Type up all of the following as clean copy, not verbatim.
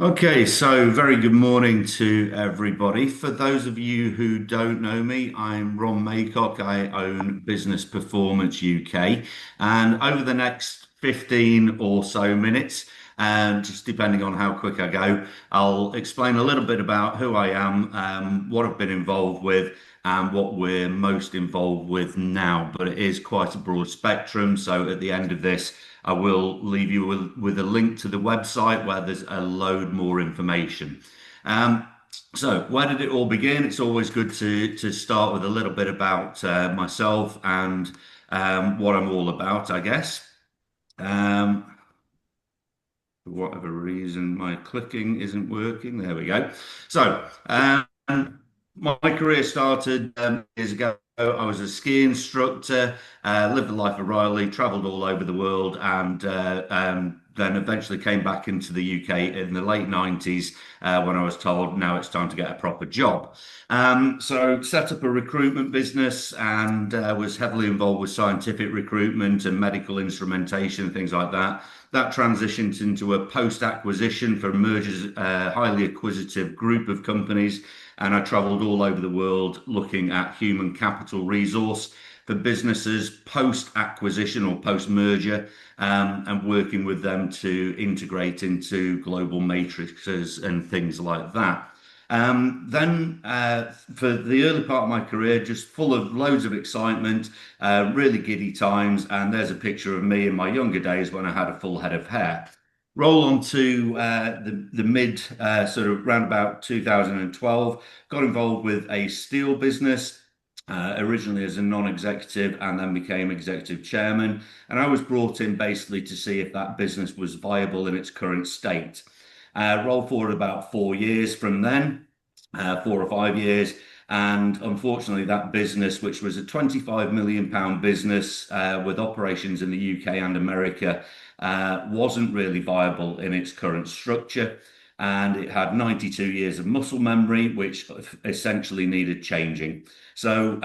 Okay, so very good morning to everybody. For those of you who don't know me, I'm Ron Maycock. I own Business Performance UK. And over the next 15 or so minutes, just depending on how quick I go, I'll explain a little bit about who I am, what I've been involved with, and what we're most involved with now. But it is quite a broad spectrum. So at the end of this, I will leave you with a link to the website where there's a load more information. Um, so, where did it all begin? It's always good to start with a little bit about myself and what I'm all about, I guess. Um, for whatever reason, my clicking isn't working. There we go. So, my career started years ago. I was a ski instructor, lived the life of Riley, travelled all over the world, and then eventually came back into the UK in the late 90s when I was told now it's time to get a proper job. So set up a recruitment business and was heavily involved with scientific recruitment and medical instrumentation, things like that. That transitioned into a post-acquisition for mergers, highly acquisitive group of companies, and I traveled all over the world looking at human capital resource for businesses post-acquisition or post-merger, and working with them to integrate into global matrices and things like that. Then, for the early part of my career, just full of loads of excitement, really giddy times. And there's a picture of me in my younger days when I had a full head of hair. Roll on to the mid sort of round about 2012, got involved with a steel business. Originally as a non-executive and then became executive chairman. And I was brought in basically to see if that business was viable in its current state. Roll forward about 4 years from then, 4 or 5 years. And unfortunately, that business, which was a £25 million business with operations in the UK and America, wasn't really viable in its current structure. And it had 92 years of muscle memory, which essentially needed changing. So,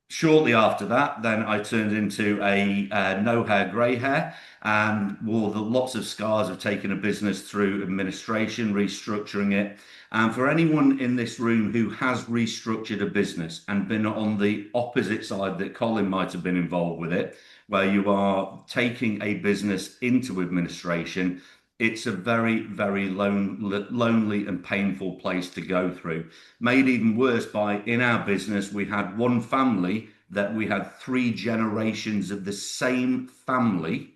shortly after that, then I turned into a no hair, grey hair, and wore the lots of scars of taking a business through administration, restructuring it. And for anyone in this room who has restructured a business and been on the opposite side that Colin might have been involved with it, where you are taking a business into administration, it's a very, very lonely and painful place to go through. Made even worse by in our business, we had one family that we had three generations of the same family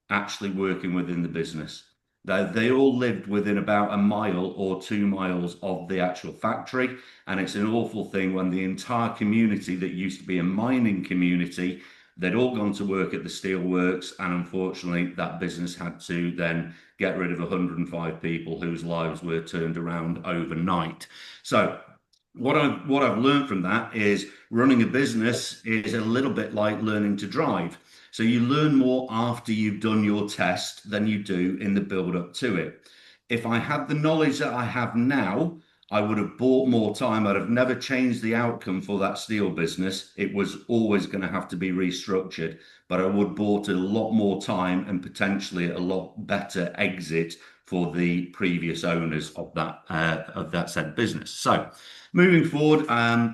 actually working within the business. They all lived within about a mile or 2 miles of the actual factory. And it's an awful thing when the entire community that used to be a mining community, they'd all gone to work at the steelworks. And unfortunately, that business had to then get rid of 105 people whose lives were turned around overnight. So what I've learned from that is running a business is a little bit like learning to drive. So you learn more after you've done your test than you do in the build up to it. If I had the knowledge that I have now, I would have bought more time. I'd have never changed the outcome for that steel business. It was always going to have to be restructured, but I would bought a lot more time and potentially a lot better exit for the previous owners of that said business. So moving forward,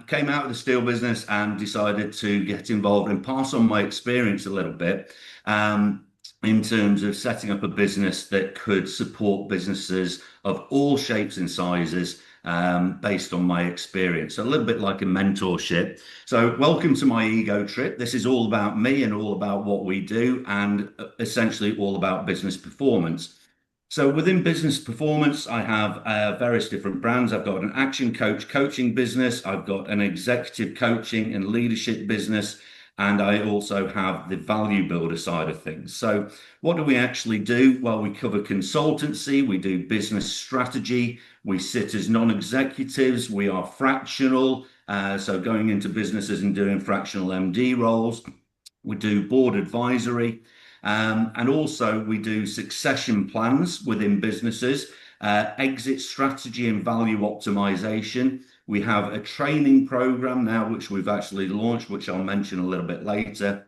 came out of the steel business and decided to get involved and pass on my experience a little bit in terms of setting up a business that could support businesses of all shapes and sizes based on my experience. So a little bit like a mentorship. So, welcome to my ego trip. This is all about me and all about what we do, and essentially all about business performance. So within business performance, I have various different brands. I've got an action coach coaching business. I've got an executive coaching and leadership business. And I also have the value builder side of things. So what do we actually do? Well, we cover consultancy. We do business strategy. We sit as non-executives. We are fractional. So going into businesses and doing fractional MD roles. We do board advisory. And also, we do succession plans within businesses, exit strategy and value optimization. We have a training program now, which we've actually launched, which I'll mention a little bit later,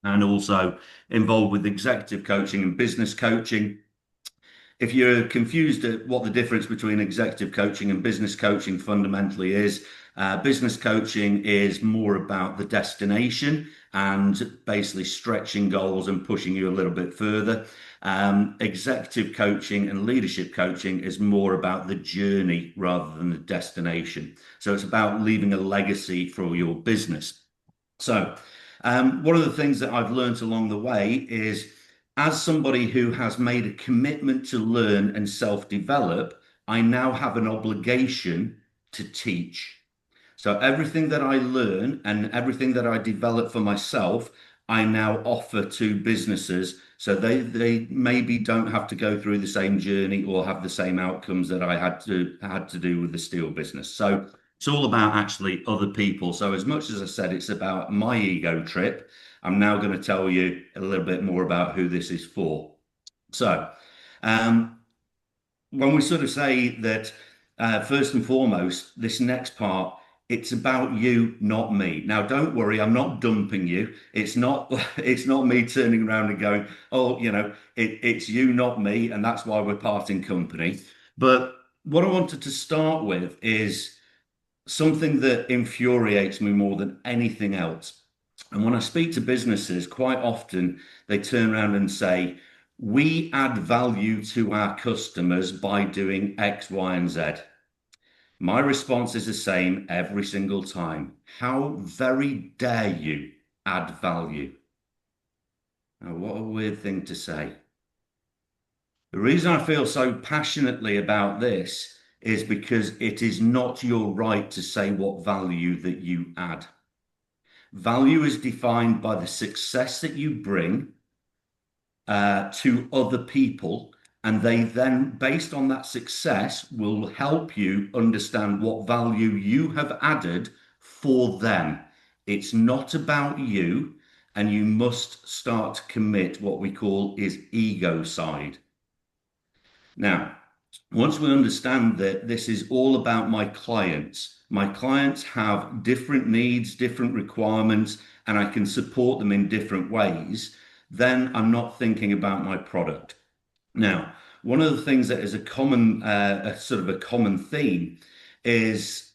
and also involved with executive coaching and business coaching. if you're confused at what the difference between executive coaching and business coaching fundamentally is, business coaching is more about the destination and basically stretching goals and pushing you a little bit further. Executive coaching and leadership coaching is more about the journey rather than the destination. So it's about leaving a legacy for your business. So, one of the things that I've learned along the way is, as somebody who has made a commitment to learn and self-develop, I now have an obligation to teach. So everything that I learn and everything that I develop for myself, I now offer to businesses so they maybe don't have to go through the same journey or have the same outcomes that I had to do with the steel business. So it's all about actually other people. So as much as I said it's about my ego trip, I'm now going to tell you a little bit more about who this is for. So um, when we sort of say that, first and foremost, this next part, it's about you, not me. Now, don't worry, I'm not dumping you. It's not, it's not me turning around and going, oh, it's you, not me, and that's why we're parting company. But what I wanted to start with is something that infuriates me more than anything else. And when I speak to businesses, quite often they turn around and say, we add value to our customers by doing X, Y, and Z. My response is the same every single time. How very dare you add value? Now, what a weird thing to say. The reason I feel so passionately about this is because it is not your right to say what value that you add. Value is defined by the success that you bring to other people, and they then, based on that success, will help you understand what value you have added for them. It's not about you, and you must start to commit what we call is ego side. Now, once we understand that this is all about my clients have different needs, different requirements, and I can support them in different ways, then I'm not thinking about my product. Now, one of the things that is a sort of a common theme is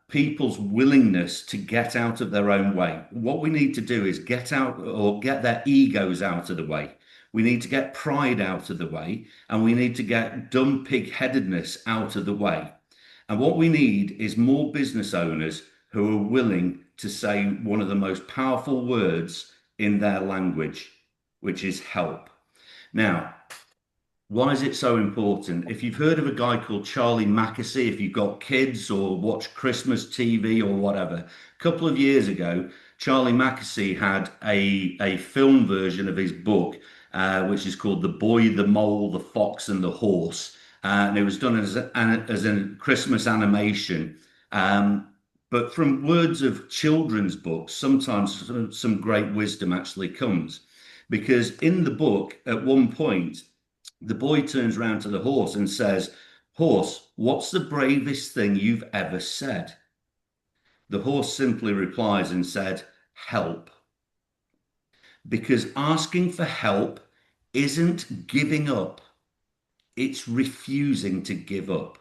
people's willingness to get out of their own way. What we need to do is get out or get their egos out of the way. We need to get pride out of the way, and we need to get dumb pig-headedness out of the way. And what we need is more business owners who are willing to say one of the most powerful words in their language, which is help. Now, why is it so important? If you've heard of a guy called Charlie Mackesy, if you've got kids or watch Christmas TV or whatever, a couple of years ago, Charlie Mackesy had a film version of his book, which is called The Boy, the Mole, the Fox, and the Horse. And it was done as a Christmas animation. But from words of children's books, sometimes some great wisdom actually comes. Because in the book, at one point, the boy turns around to the horse and says, "Horse, what's the bravest thing you've ever said?" The horse simply replies and said, "Help." Because asking for help isn't giving up, it's refusing to give up.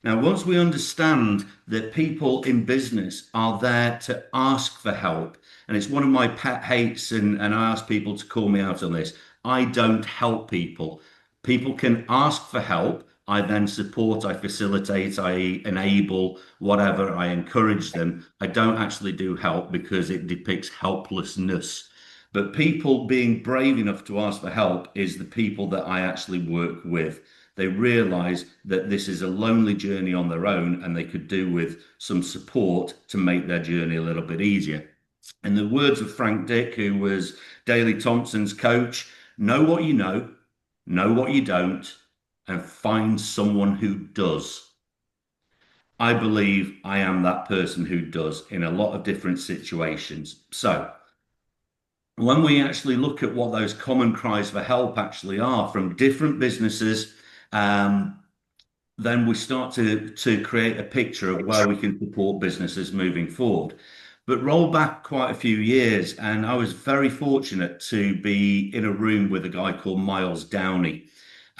Now, once we understand that people in business are there to ask for help, and it's one of my pet hates, and I ask people to call me out on this, I don't help people. People can ask for help. I then support, I facilitate, I enable, whatever, I encourage them. I don't actually do help because it depicts helplessness. But people being brave enough to ask for help is the people that I actually work with. They realize that this is a lonely journey on their own and they could do with some support to make their journey a little bit easier. In the words of Frank Dick, who was Daley Thompson's coach, know what you know what you don't, and find someone who does. I believe I am that person who does in a lot of different situations. So, when we actually look at what those common cries for help actually are from different businesses, then we start to create a picture of where we can support businesses moving forward. But roll back quite a few years, and I was very fortunate to be in a room with a guy called Miles Downey.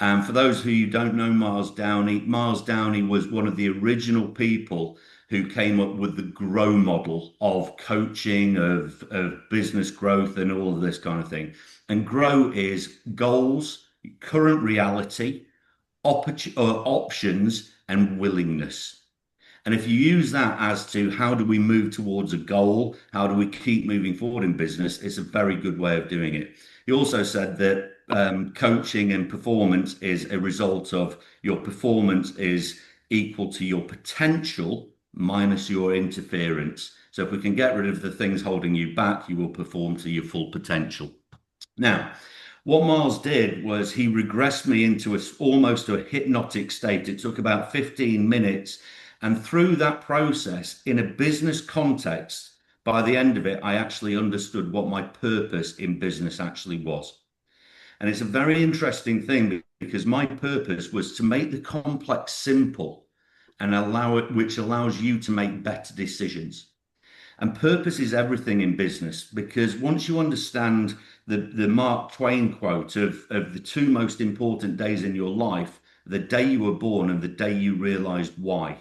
And for those who you don't know Miles Downey was one of the original people who came up with the GROW model of coaching, of business growth, and all of this kind of thing. And GROW is goals, current reality, options, and willingness. And if you use that as to how do we move towards a goal, how do we keep moving forward in business, it's a very good way of doing it. He also said that coaching and performance is a result of your performance is equal to your potential minus your interference. So if we can get rid of the things holding you back, you will perform to your full potential. Now, what Miles did was he regressed me into almost a hypnotic state. It took about 15 minutes. And through that process, in a business context, by the end of it, I actually understood what my purpose in business actually was. And it's a very interesting thing because my purpose was to make the complex simple and allow it, which allows you to make better decisions. And purpose is everything in business because once you understand the Mark Twain quote of the two most important days in your life, the day you were born and the day you realized why.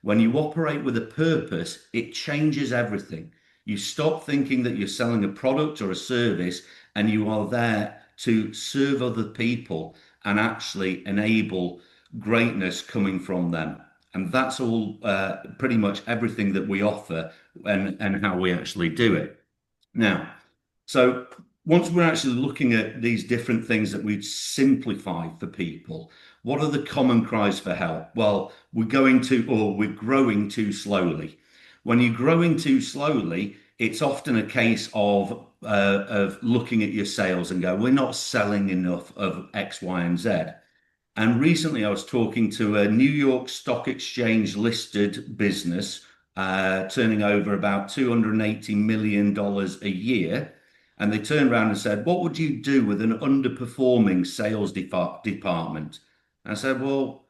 When you operate with a purpose, it changes everything. You stop thinking that you're selling a product or a service and you are there to serve other people and actually enable greatness coming from them. And that's all pretty much everything that we offer and how we actually do it. Now, so once we're actually looking at these different things that we've simplified for people, what are the common cries for help? Well, we're growing too slowly. When you're growing too slowly, it's often a case of looking at your sales and go, we're not selling enough of X, Y, and Z. And recently, I was talking to a New York Stock Exchange listed business, turning over about $280 million a year. And they turned around and said, what would you do with an underperforming sales department? And I said, well,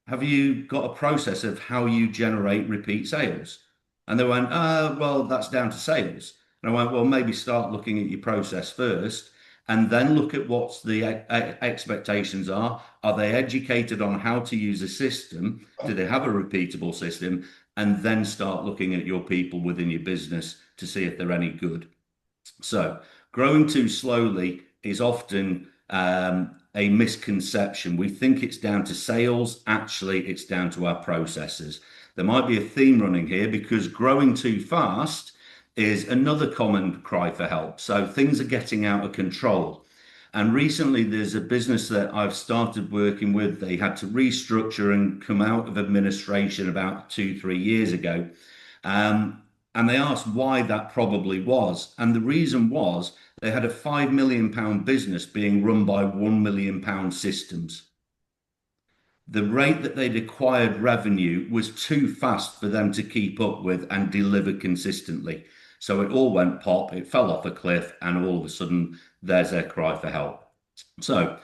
have you got a process of how you generate repeat sales? And they went, well, that's down to sales. And I went, well, maybe start looking at your process first and then look at what the expectations are. Are they educated on how to use a system? Do they have a repeatable system? And then start looking at your people within your business to see if they're any good. So growing too slowly is often a misconception. We think it's down to sales. Actually, it's down to our processes. There might be a theme running here because growing too fast is another common cry for help. So things are getting out of control. And recently, there's a business that I've started working with. They had to restructure and come out of administration about 2, 3 years ago. And they asked why that probably was. And the reason was they had a £5 million business being run by £1 million systems. The rate that they'd acquired revenue was too fast for them to keep up with and deliver consistently. So it all went pop, it fell off a cliff, and all of a sudden there's their cry for help. So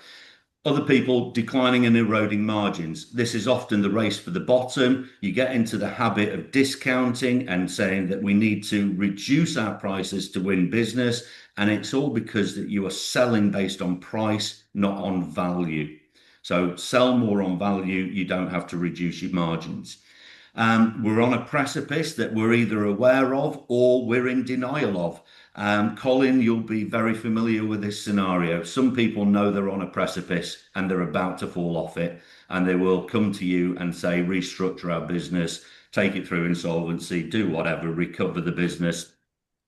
other people declining and eroding margins. This is often the race for the bottom. You get into the habit of discounting and saying that we need to reduce our prices to win business. And it's all because that you are selling based on price, not on value. So sell more on value. You don't have to reduce your margins. We're on a precipice that we're either aware of or we're in denial of. Colin, you'll be very familiar with this scenario. Some people know they're on a precipice and they're about to fall off it, and they will come to you and say, restructure our business, take it through insolvency, do whatever, recover the business.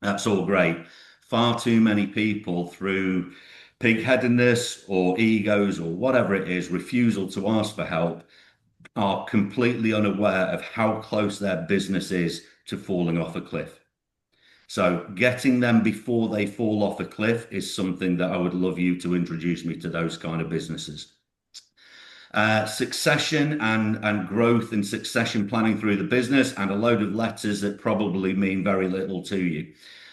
That's all great. Far too many people, through pig-headedness or egos or whatever it is, refusal to ask for help, are completely unaware of how close their business is to falling off a cliff. So getting them before they fall off a cliff is something that I would love you to introduce me to those kind of businesses. Succession and growth and succession planning through the business, and a load of letters that probably mean very little to you.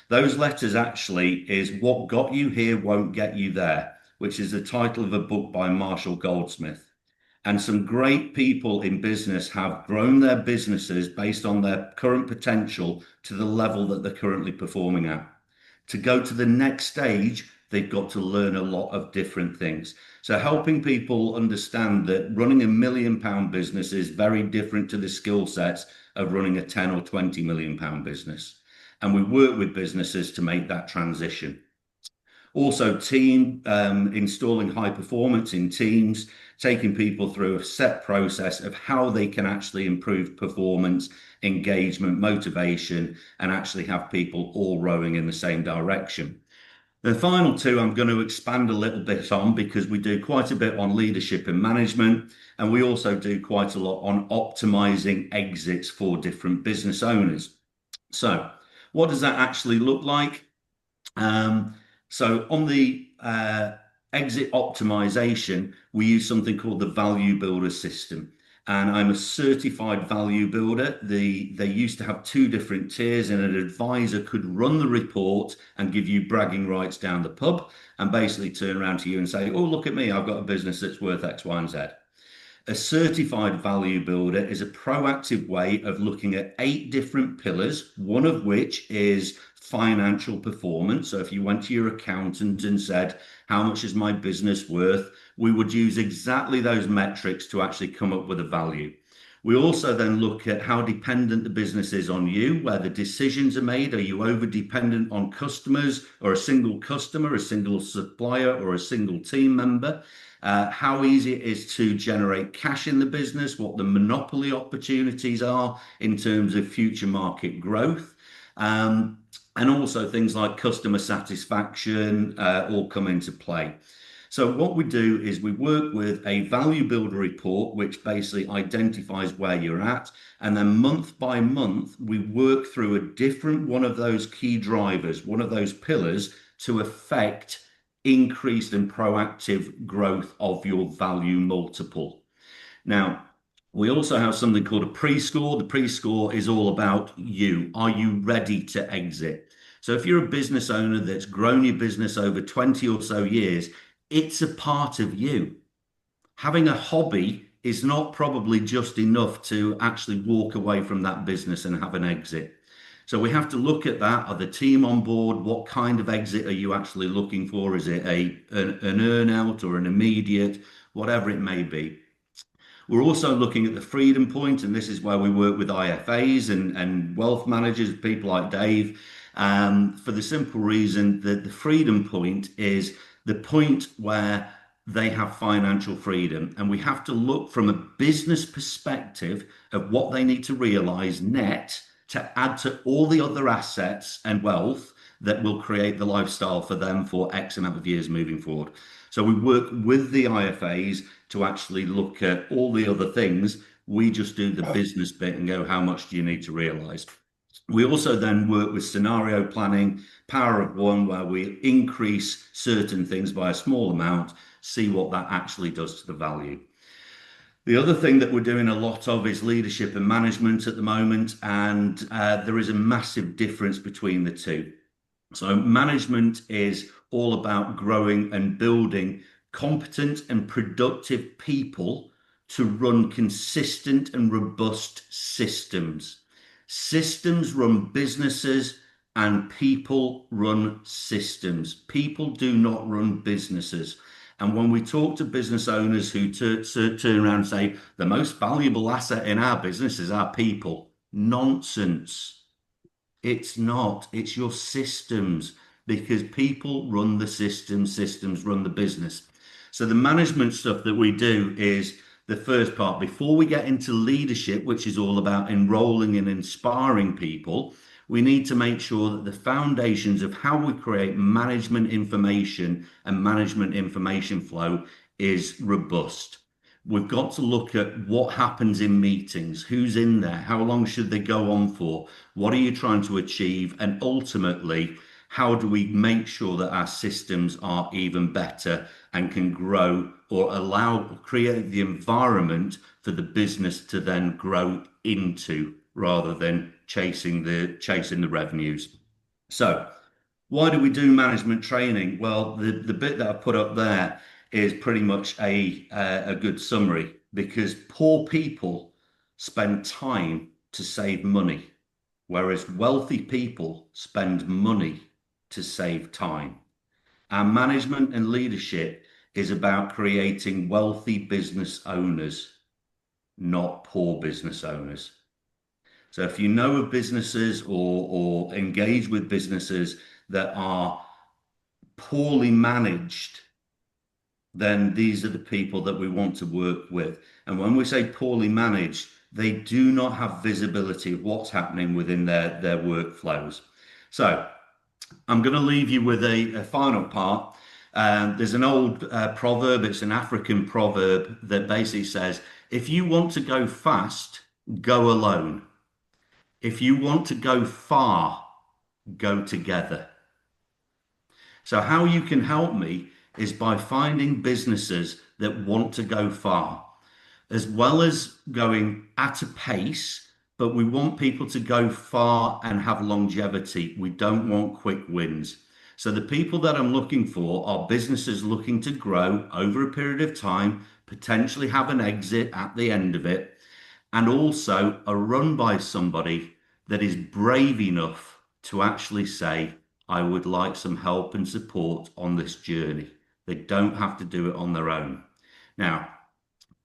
Those letters actually is what got you here won't get you there, which is the title of a book by Marshall Goldsmith. And some great people in business have grown their businesses based on their current potential to the level that they're currently performing at. To go to the next stage, they've got to learn a lot of different things. So, helping people understand that running £1 million business is very different to the skill sets of running a 10 or £20 million business. And we work with businesses to make that transition. Also, installing high performance in teams, taking people through a set process of how they can actually improve performance, engagement, motivation, and actually have people all rowing in the same direction. The final two I'm going to expand a little bit on because we do quite a bit on leadership and management, and we also do quite a lot on optimizing exits for different business owners. So, what does that actually look like? So on the exit optimization, we use something called the Value Builder system. And I'm a certified value builder. They used to have two different tiers, and an advisor could run the report and give you bragging rights down the pub and basically turn around to you and say, oh, look at me, I've got a business that's worth X, Y, and Z. A certified value builder is a proactive way of looking at 8 different pillars, one of which is financial performance. So if you went to your accountant and said, how much is my business worth? We would use exactly those metrics to actually come up with a value. We also then look at how dependent the business is on you, where the decisions are made. Are you over dependent on customers or a single customer, a single supplier, or a single team member? How easy it is to generate cash in the business, what the monopoly opportunities are in terms of future market growth. And also things like customer satisfaction all come into play. So what we do is we work with a value builder report, which basically identifies where you're at. And then month by month, we work through a different one of those key drivers, one of those pillars to affect increased and proactive growth of your value multiple. Now, we also have something called a pre-score. The pre-score is all about you. Are you ready to exit? So if you're a business owner that's grown your business over 20 or so years, it's a part of you. Having a hobby is not probably just enough to actually walk away from that business and have an exit. So we have to look at that. Are the team on board? What kind of exit are you actually looking for? Is it an earn out or an immediate, whatever it may be? We're also looking at the freedom point, and this is where we work with IFAs and wealth managers, people like Dave, for the simple reason that the freedom point is the point where they have financial freedom. And we have to look from a business perspective of what they need to realize net to add to all the other assets and wealth that will create the lifestyle for them for X amount of years moving forward. So we work with the IFAs to actually look at all the other things. We just do the business bit and go, how much do you need to realize? We also then work with scenario planning, power of one, where we increase certain things by a small amount, see what that actually does to the value. The other thing that we're doing a lot of is leadership and management at the moment, and there is a massive difference between the two. So management is all about growing and building competent and productive people to run consistent and robust systems. Systems run businesses and people run systems. People do not run businesses. And when we talk to business owners who turn around and say, the most valuable asset in our business is our people, nonsense. It's not. It's your systems, because people run the systems, systems run the business. So the management stuff that we do is the first part. Before we get into leadership, which is all about enrolling and inspiring people, we need to make sure that the foundations of how we create management information and management information flow is robust. We've got to look at what happens in meetings, who's in there, how long should they go on for, what are you trying to achieve, and ultimately, how do we make sure that our systems are even better and can grow or create the environment for the business to then grow into, rather than chasing the revenues. So why do we do management training? Well, the bit that I put up there is pretty much a good summary. because poor people spend time to save money, whereas wealthy people spend money to save time. Our management and leadership is about creating wealthy business owners, not poor business owners. So if you know of businesses or engage with businesses that are poorly managed, then these are the people that we want to work with. And when we say poorly managed, they do not have visibility of what's happening within their workflows. So I'm going to leave you with a final part. There's an old proverb, it's an African proverb that basically says, if you want to go fast, go alone. If you want to go far, go together. So, how you can help me is by finding businesses that want to go far, as well as going at a pace, but we want people to go far and have longevity. We don't want quick wins. So, the people that I'm looking for are businesses looking to grow over a period of time, potentially have an exit at the end of it, and also are run by somebody that is brave enough to actually say, I would like some help and support on this journey. They don't have to do it on their own. Now,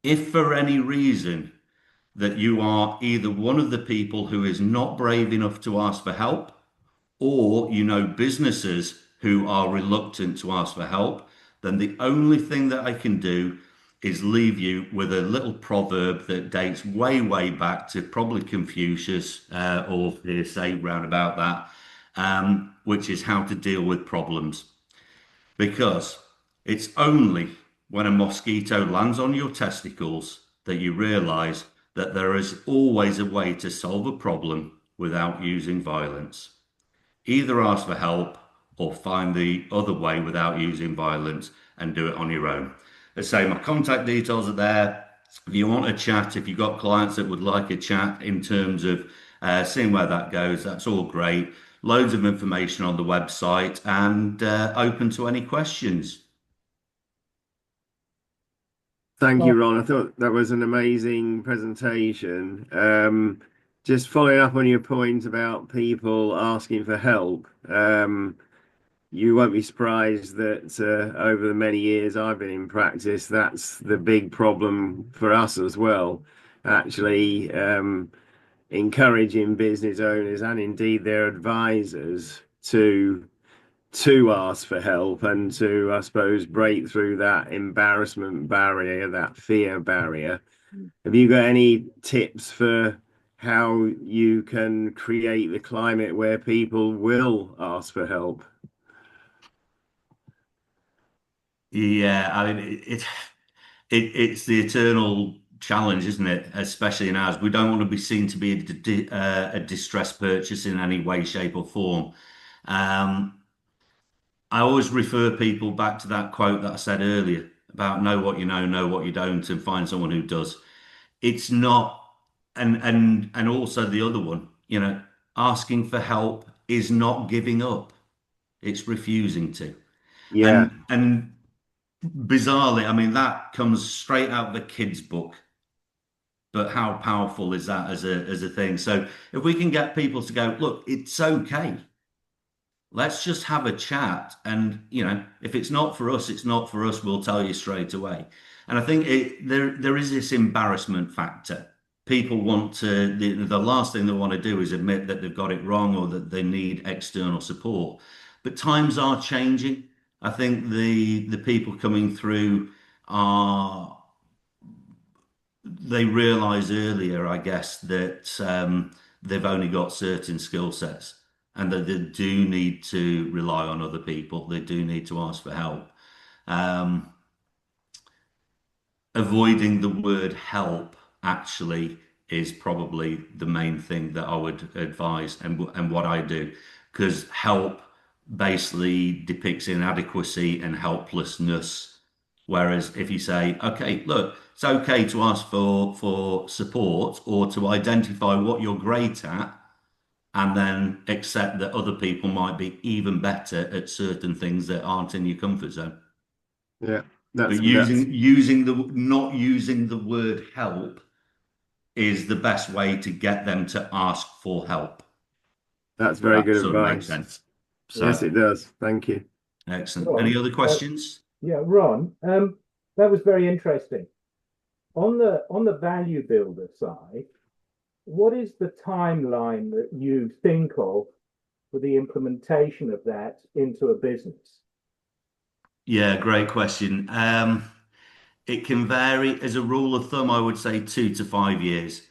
if for any reason that you are either one of the people who is not brave enough to ask for help, or you know businesses who are reluctant to ask for help, then the only thing that I can do is leave you with a little proverb that dates way, way back to probably Confucius or say round about that, which is how to deal with problems. Because it's only when a mosquito lands on your testicles that you realize that there is always a way to solve a problem without using violence. Either ask for help or find the other way without using violence and do it on your own. Let's say my contact details are there. If you want a chat, if you've got clients that would like a chat in terms of seeing where that goes, that's all great. Loads of information on the website and open to any questions. Thank you, Ron. I thought that was an amazing presentation. Just following up on your point about people asking for help, you won't be surprised that over the many years I've been in practice, that's the big problem for us as well. Actually, encouraging business owners and indeed their advisors to ask for help and to, I suppose, break through that embarrassment barrier, that fear barrier. Have you got any tips for how you can create the climate where people will ask for help? Yeah, I mean it's the eternal challenge, isn't it? Especially in ours, we don't want to be seen to be a distressed purchase in any way, shape, or form. Um, I always refer people back to that quote that I said earlier about know what you know what you don't, and find someone who does. It's not, and also the other one, asking for help is not giving up. It's refusing to. Yeah, And bizarrely, I mean, that comes straight out of the kids' book. But how powerful is that as a thing? So if we can get people to go, look, it's okay. Let's just have a chat. And, if it's not for us, it's not for us. We'll tell you straight away. And I think there is this embarrassment factor. People want to, the last thing they want to do is admit that they've got it wrong or that they need external support. But times are changing. I think the people coming through are, they realize earlier, I guess, that they've only got certain skill sets and that they do need to rely on other people. They do need to ask for help. Um, Avoiding the word help actually is probably the main thing that I would advise and what I do, because help basically depicts inadequacy and helplessness. Whereas if you say, okay, look, it's okay to ask for support or to identify what you're great at and then accept that other people might be even better at certain things that aren't in your comfort zone. yeah. That's But not using the word help is the best way to get them to ask for help. that's If very that good sort of makes advice. sense. Yes, So it does. Thank you. excellent. Any Ron, other questions? yeah, Ron, that was very interesting. On the value builder side, what is the timeline that you think of for the implementation of that into a business? Yeah, great question. It can vary. As a rule of thumb, I would say 2 to 5 years.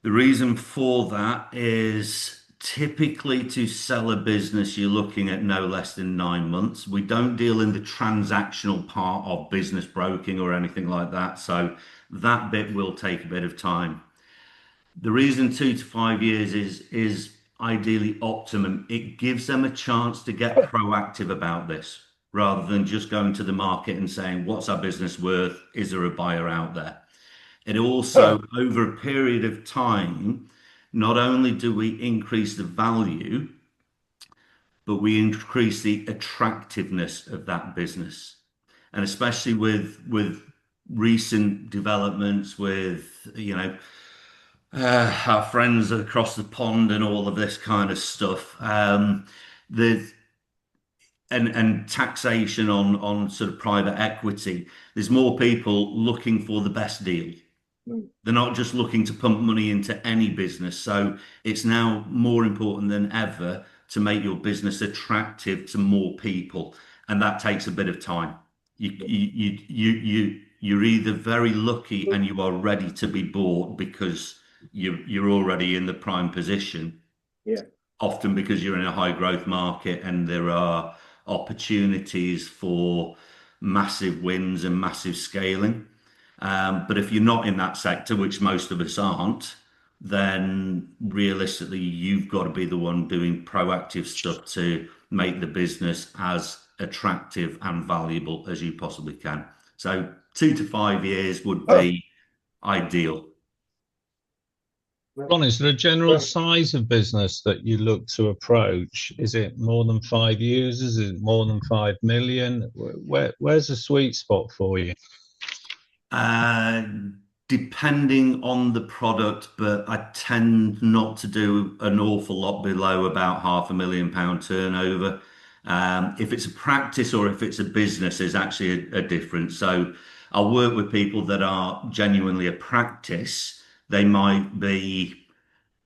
The reason for that is typically to sell a business, you're looking at no less than 9 months. We don't deal in the transactional part of business broking or anything like that. So that bit will take a bit of time. The reason 2 to 5 years is ideally optimum. It gives them a chance to get proactive about this rather than just going to the market and saying, what's our business worth? Is there a buyer out there? It also, over a period of time, not only do we increase the value, but we increase the attractiveness of that business. And especially with recent developments with, our friends across the pond and all of this kind of stuff. There's and taxation on sort of private equity. There's more people looking for the best deal. Mm. They're not just looking to pump money into any business. So it's now more important than ever to make your business attractive to more people, and that takes a bit of time. You're either very lucky and you are ready to be bought because you're already in the prime position, Yeah. often because you're in a high growth market and there are opportunities for massive wins and massive scaling. But if you're not in that sector, which most of us aren't, then realistically, you've got to be the one doing proactive stuff to make the business as attractive and valuable as you possibly can. So 2 to 5 years would be ideal. Ron, is there a general size of business that you look to approach? Is it more than 5 years? Is it more than 5 million? Where's the sweet spot for you? Uh, Depending on the product, but I tend not to do an awful lot below about £500,000 turnover. If it's a practice or if it's a business, is actually a difference. So I'll work with people that are genuinely a practice. They might be,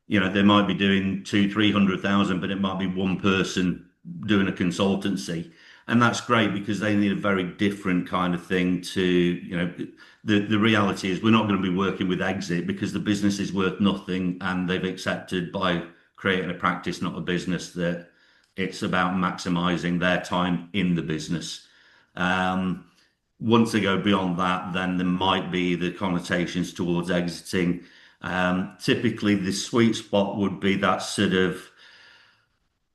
they might be doing 300,000, but it might be one person doing a consultancy. And that's great because they need a very different kind of thing to, the reality is we're not going to be working with exit because the business is worth nothing and they've accepted by creating a practice, not a business, that it's about maximizing their time in the business. Once they go beyond that, then there might be the connotations towards exiting. Typically, the sweet spot would be that sort of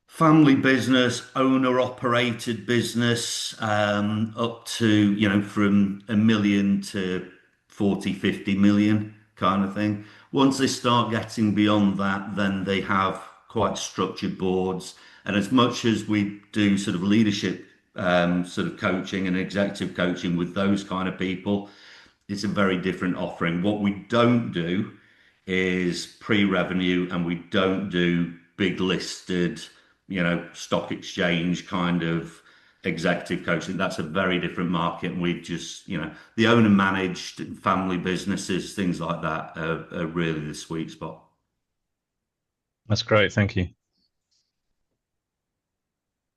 family business, owner operated business, up to, from 1 million to 40, 50 million kind of thing. Once they start getting beyond that, then they have quite structured boards. And as much as we do sort of leadership, sort of coaching and executive coaching with those kind of people, it's a very different offering. What we don't do is pre-revenue, and we don't do big listed, stock exchange kind of executive coaching. That's a very different market. And we've just, the owner managed family businesses, things like that are really the sweet spot. That's great. Thank you.